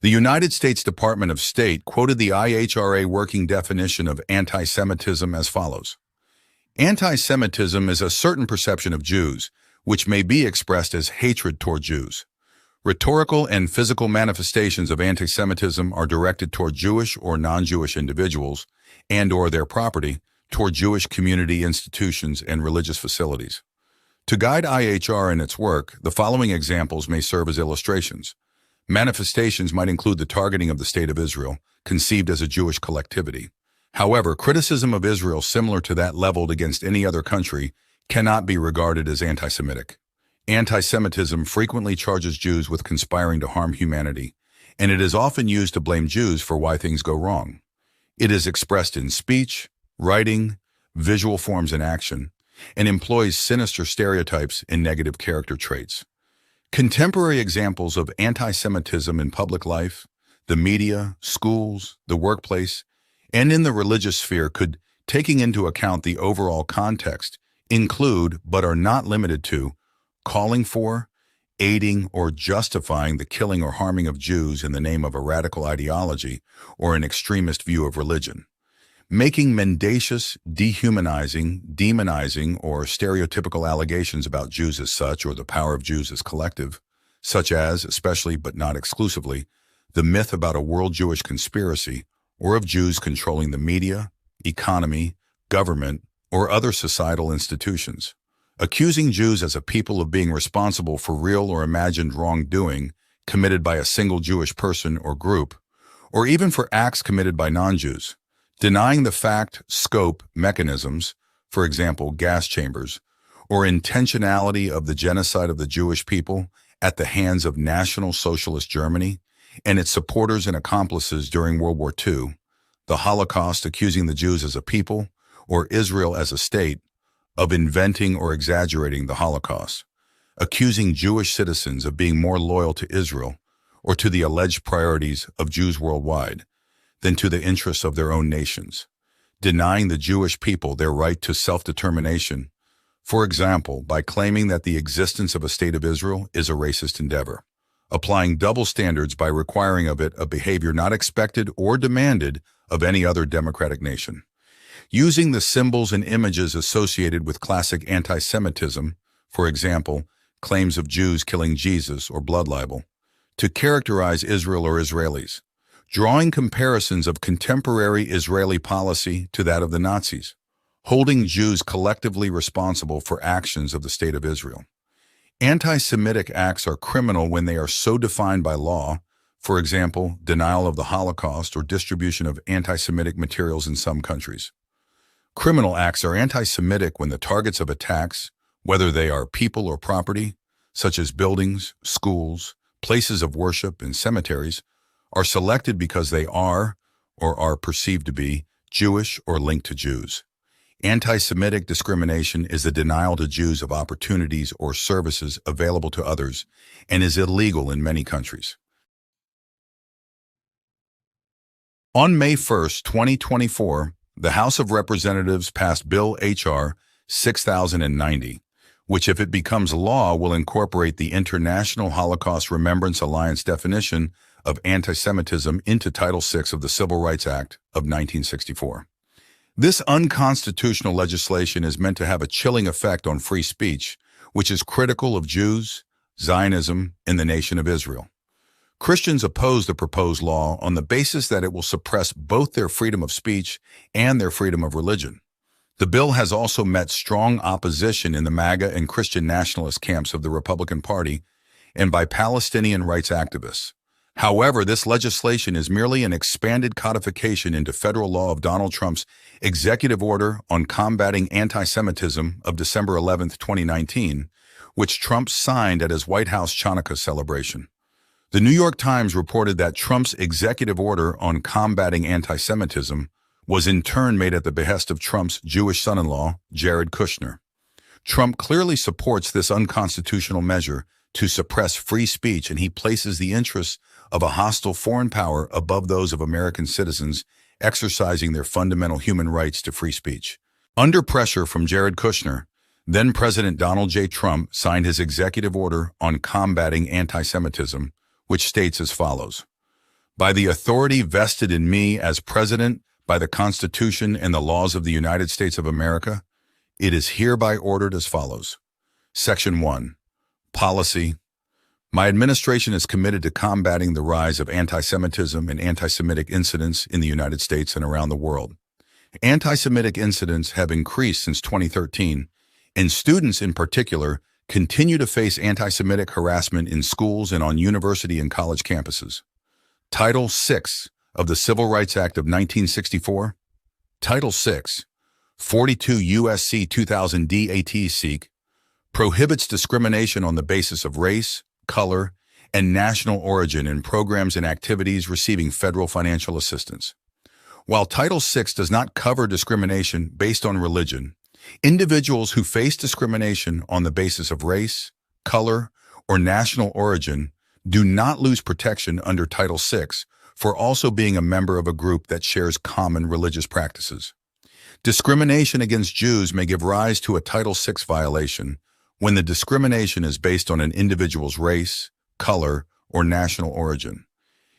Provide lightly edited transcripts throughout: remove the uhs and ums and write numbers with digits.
The United States Department of State quoted the IHRA working definition of anti-Semitism as follows. Anti-Semitism is a certain perception of Jews, which may be expressed as hatred toward Jews. Rhetorical and physical manifestations of anti-Semitism are directed toward Jewish or non-Jewish individuals and/or their property, toward Jewish community institutions and religious facilities. To guide IHR in its work, the following examples may serve as illustrations. Manifestations might include the targeting of the State of Israel, conceived as a Jewish collectivity. However, criticism of Israel similar to that leveled against any other country cannot be regarded as anti-Semitic. Anti-Semitism frequently charges Jews with conspiring to harm humanity, and it is often used to blame Jews for why things go wrong. It is expressed in speech, writing, visual forms and action, and employs sinister stereotypes and negative character traits. Contemporary examples of anti-Semitism in public life, the media, schools, the workplace, and in the religious sphere could, taking into account the overall context, include, but are not limited to, calling for, aiding, or justifying the killing or harming of Jews in the name of a radical ideology or an extremist view of religion. Making mendacious, dehumanizing, demonizing, or stereotypical allegations about Jews as such or the power of Jews as collective, such as, especially but not exclusively, the myth about a world Jewish conspiracy or of Jews controlling the media, economy, government, or other societal institutions. Accusing Jews as a people of being responsible for real or imagined wrongdoing committed by a single Jewish person or group, or even for acts committed by non-Jews. Denying the fact, scope, mechanisms, for example, gas chambers, or intentionality of the genocide of the Jewish people at the hands of National Socialist Germany and its supporters and accomplices during World War II, the Holocaust accusing the Jews as a people, or Israel as a state, of inventing or exaggerating the Holocaust, accusing Jewish citizens of being more loyal to Israel or to the alleged priorities of Jews worldwide than to the interests of their own nations, denying the Jewish people their right to self-determination, for example, by claiming that the existence of a state of Israel is a racist endeavor, applying double standards by requiring of it a behavior not expected or demanded of any other democratic nation, using the symbols and images associated with classic anti-Semitism, for example, claims of Jews killing Jesus or blood libel, to characterize Israel or Israelis, drawing comparisons of contemporary Israeli policy to that of the Nazis, holding Jews collectively responsible for actions of the State of Israel. Anti-Semitic acts are criminal when they are so defined by law, for example, denial of the Holocaust or distribution of anti-Semitic materials in some countries. Criminal acts are anti-Semitic when the targets of attacks, whether they are people or property, such as buildings, schools, places of worship, and cemeteries, are selected because they are, or are perceived to be, Jewish or linked to Jews. Anti-Semitic discrimination is the denial to Jews of opportunities or services available to others and is illegal in many countries. On May 1, 2024, the House of Representatives passed Bill H.R. 6090, which, if it becomes law, will incorporate the International Holocaust Remembrance Alliance definition of anti-Semitism into Title VI of the Civil Rights Act of 1964. This unconstitutional legislation is meant to have a chilling effect on free speech, which is critical of Jews, Zionism, and the nation of Israel. Christians oppose the proposed law on the basis that it will suppress both their freedom of speech and their freedom of religion. The bill has also met strong opposition in the MAGA and Christian nationalist camps of the Republican Party and by Palestinian rights activists. However, this legislation is merely an expanded codification into federal law of Donald Trump's Executive Order on Combating Anti-Semitism of December 11, 2019, which Trump signed at his White House Chanukah celebration. The New York Times reported that Trump's Executive Order on Combating Anti-Semitism was in turn made at the behest of Trump's Jewish son-in-law, Jared Kushner. Trump clearly supports this unconstitutional measure to suppress free speech, and he places the interests of a hostile foreign power above those of American citizens exercising their fundamental human rights to free speech. Under pressure from Jared Kushner, then President Donald J. Trump signed his Executive Order on Combating Anti-Semitism, which states as follows: By the authority vested in me as President by the Constitution and the laws of the United States of America, it is hereby ordered as follows. Section 1. Policy. My administration is committed to combating the rise of anti-Semitism and anti-Semitic incidents in the United States and around the world. Anti-Semitic incidents have increased since 2013, and students in particular continue to face anti-Semitic harassment in schools and on university and college campuses. Title VI of the Civil Rights Act of 1964. Title VI, 42 U.S.C. 2000 DAT prohibits discrimination on the basis of race, color, and national origin in programs and activities receiving federal financial assistance. While Title VI does not cover discrimination based on religion, individuals who face discrimination on the basis of race, color, or national origin do not lose protection under Title VI for also being a member of a group that shares common religious practices. Discrimination against Jews may give rise to a Title VI violation when the discrimination is based on an individual's race, color, or national origin.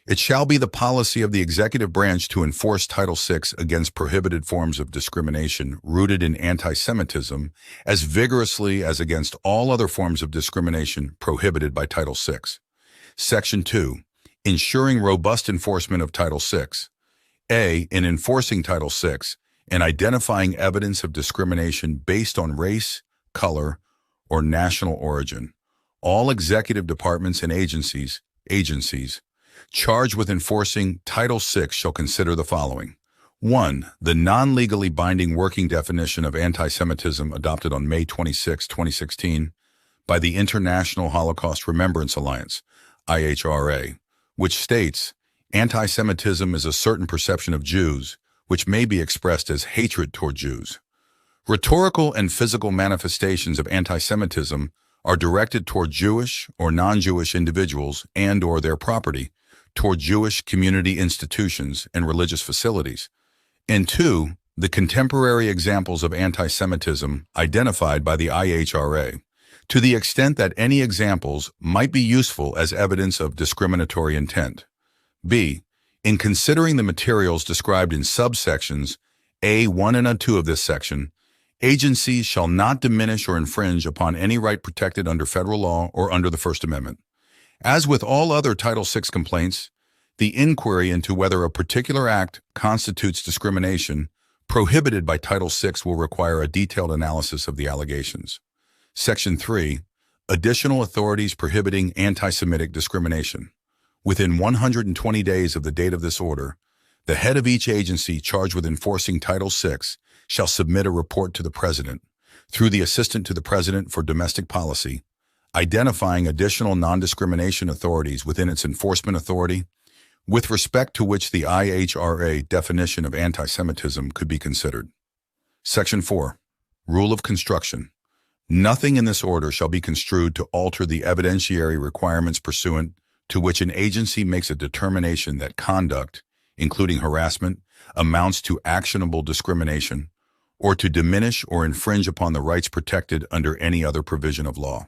It shall be the policy of the executive branch to enforce Title VI against prohibited forms of discrimination rooted in anti-Semitism as vigorously as against all other forms of discrimination prohibited by Title VI. Section 2. Ensuring robust enforcement of Title VI. A. In enforcing Title VI and identifying evidence of discrimination based on race, color, or national origin. All executive departments and agencies charged with enforcing Title VI shall consider the following. 1. The non-legally binding working definition of anti-Semitism adopted on May 26, 2016 by the International Holocaust Remembrance Alliance, IHRA, which states, anti-Semitism is a certain perception of Jews, which may be expressed as hatred toward Jews. Rhetorical and physical manifestations of anti-Semitism are directed toward Jewish or non-Jewish individuals and/or their property, toward Jewish community institutions and religious facilities. And 2, the contemporary examples of anti-Semitism identified by the IHRA, to the extent that any examples might be useful as evidence of discriminatory intent. B. In considering the materials described in subsections A1 and A2 of this section, agencies shall not diminish or infringe upon any right protected under federal law or under the First Amendment. As with all other Title VI complaints, the inquiry into whether a particular act constitutes discrimination prohibited by Title VI will require a detailed analysis of the allegations. Section 3. Additional authorities prohibiting anti-Semitic discrimination. Within 120 days of the date of this order, the head of each agency charged with enforcing Title VI shall submit a report to the President, through the Assistant to the President for Domestic Policy, identifying additional non-discrimination authorities within its enforcement authority, with respect to which the IHRA definition of anti-Semitism could be considered. Section 4. Rule of construction. Nothing in this order shall be construed to alter the evidentiary requirements pursuant to which an agency makes a determination that conduct, including harassment, amounts to actionable discrimination, or to diminish or infringe upon the rights protected under any other provision of law.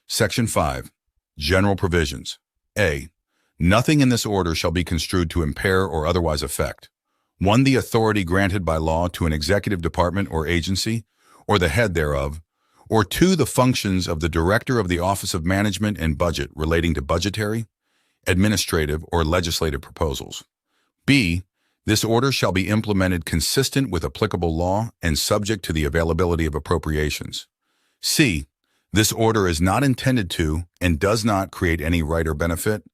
Section 5. General provisions. A. Nothing in this order shall be construed to impair or otherwise affect 1. The authority granted by law to an executive department or agency, or the head thereof, or 2. The functions of the Director of the Office of Management and Budget relating to budgetary, administrative, or legislative proposals. B. This order shall be implemented consistent with applicable law and subject to the availability of appropriations. C. This order is not intended to and does not create any right or benefit,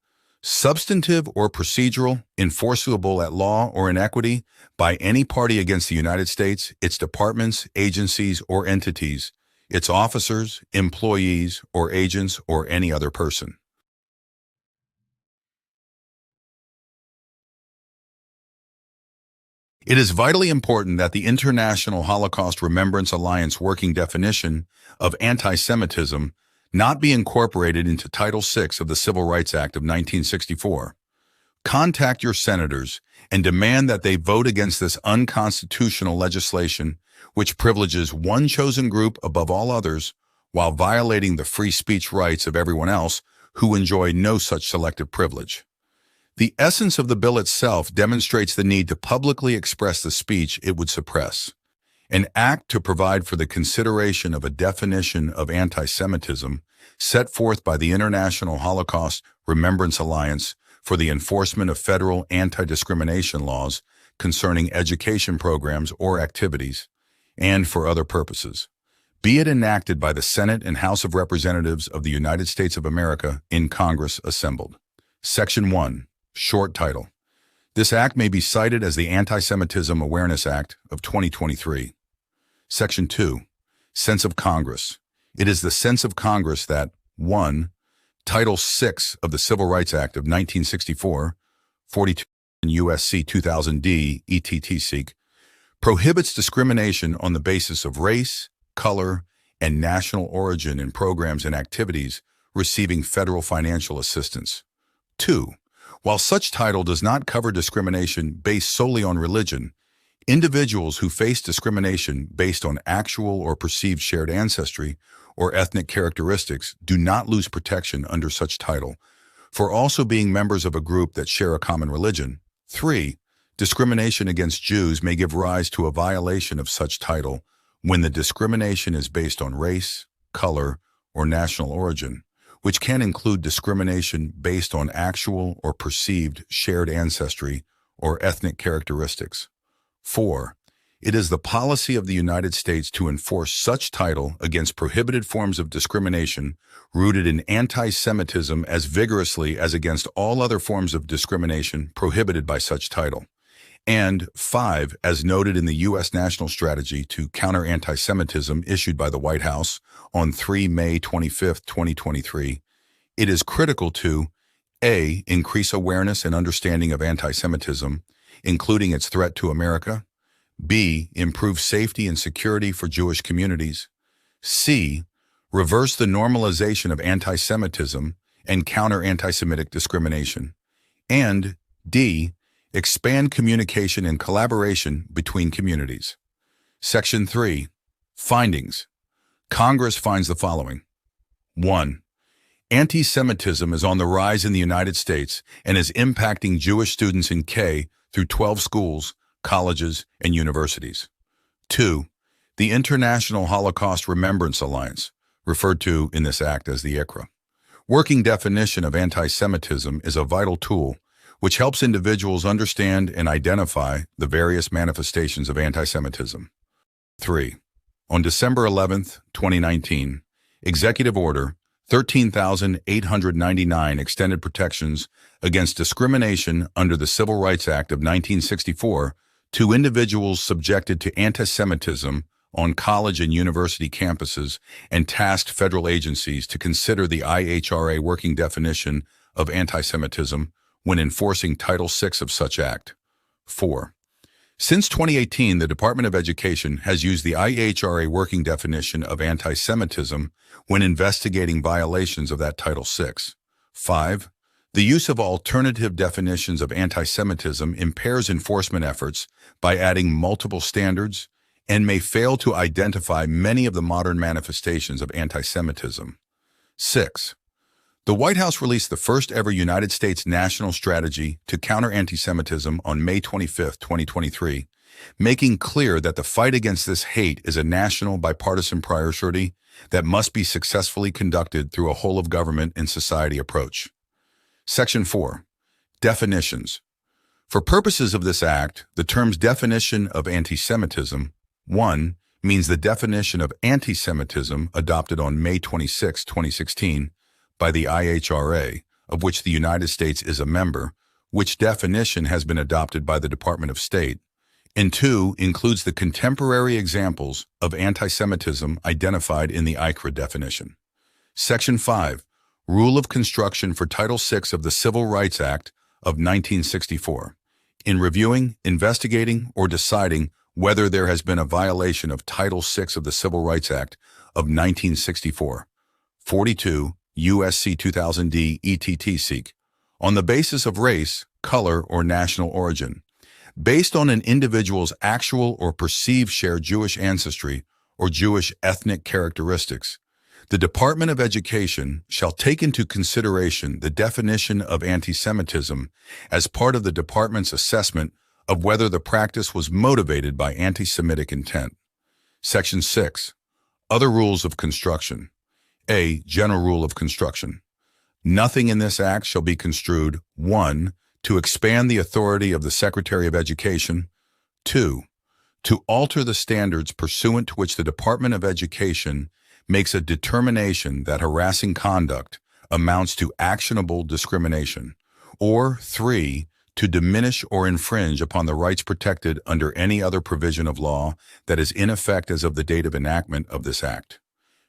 substantive or procedural, enforceable at law or in equity by any party against the United States, its departments, agencies, or entities, its officers, employees, or agents, or any other person. It is vitally important that the International Holocaust Remembrance Alliance working definition of anti-Semitism not be incorporated into Title VI of the Civil Rights Act of 1964. Contact your senators and demand that they vote against this unconstitutional legislation which privileges one chosen group above all others while violating the free speech rights of everyone else who enjoy no such selective privilege. The essence of the bill itself demonstrates the need to publicly express the speech it would suppress. An act to provide for the consideration of a definition of anti-Semitism set forth by the International Holocaust Remembrance Alliance for the enforcement of federal anti-discrimination laws concerning education programs or activities, and for other purposes. Be it enacted by the Senate and House of Representatives of the United States of America in Congress assembled. Section 1. Short title. This act may be cited as the Anti-Semitism Awareness Act of 2023. Section 2. Sense of Congress. It is the sense of Congress that 1. Title VI of the Civil Rights Act of 1964, 42 U.S.C. 2000D, ETT, prohibits discrimination on the basis of race, color, and national origin in programs and activities receiving federal financial assistance. 2. While such title does not cover discrimination based solely on religion, individuals who face discrimination based on actual or perceived shared ancestry or ethnic characteristics do not lose protection under such title for also being members of a group that share a common religion. 3. Discrimination against Jews may give rise to a violation of such title when the discrimination is based on race, color, or national origin, which can include discrimination based on actual or perceived shared ancestry or ethnic characteristics. 4. It is the policy of the United States to enforce such title against prohibited forms of discrimination rooted in anti-Semitism as vigorously as against all other forms of discrimination prohibited by such title. And 5, as noted in the U.S. National Strategy to Counter Anti-Semitism issued by the White House on May 25, 2023, it is critical to A. Increase awareness and understanding of anti-Semitism, including its threat to America. B. Improve safety and security for Jewish communities. C. Reverse the normalization of anti-Semitism and counter anti-Semitic discrimination. And D. Expand communication and collaboration between communities. Section 3. Findings. Congress finds the following. 1. Anti-Semitism is on the rise in the United States and is impacting Jewish students in K through 12 schools, colleges, and universities. 2. The International Holocaust Remembrance Alliance, referred to in this act as the IHRA, working definition of anti-Semitism is a vital tool which helps individuals understand and identify the various manifestations of anti-Semitism. 3. On December 11, 2019, Executive Order 13,899 extended protections against discrimination under the Civil Rights Act of 1964 to individuals subjected to anti-Semitism on college and university campuses and tasked federal agencies to consider the IHRA working definition of anti-Semitism when enforcing Title VI of such act. 4. Since 2018, the Department of Education has used the IHRA working definition of anti-Semitism when investigating violations of that Title VI. 5. The use of alternative definitions of anti-Semitism impairs enforcement efforts by adding multiple standards and may fail to identify many of the modern manifestations of anti-Semitism. 6. The White House released the first ever United States national strategy to counter anti-Semitism on May 25, 2023, making clear that the fight against this hate is a national bipartisan priority that must be successfully conducted through a whole-of-government and society approach. Section 4. Definitions. For purposes of this act, the terms definition of anti-Semitism, 1, means the definition of anti-Semitism adopted on May 26, 2016, by the IHRA, of which the United States is a member, which definition has been adopted by the Department of State, and 2 includes the contemporary examples of anti-Semitism identified in the IHRA definition. Section 5. Rule of construction for Title VI of the Civil Rights Act of 1964. In reviewing, investigating, or deciding whether there has been a violation of Title VI of the Civil Rights Act of 1964, 42 U.S.C. 2000D ETT, on the basis of race, color, or national origin, based on an individual's actual or perceived shared Jewish ancestry or Jewish ethnic characteristics, The Department of Education shall take into consideration the definition of anti-Semitism as part of the department's assessment of whether the practice was motivated by anti-Semitic intent. Section 6. Other rules of construction. A. General rule of construction. Nothing in this act shall be construed 1. To expand the authority of the Secretary of Education. 2. To alter the standards pursuant to which the Department of Education makes a determination that harassing conduct amounts to actionable discrimination. Or 3. To diminish or infringe upon the rights protected under any other provision of law that is in effect as of the date of enactment of this act.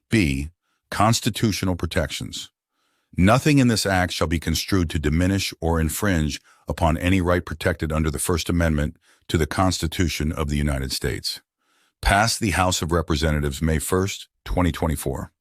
B. Constitutional protections. Nothing in this act shall be construed to diminish or infringe upon any right protected under the First Amendment to the Constitution of the United States. Passed the House of Representatives May 1st, 2024.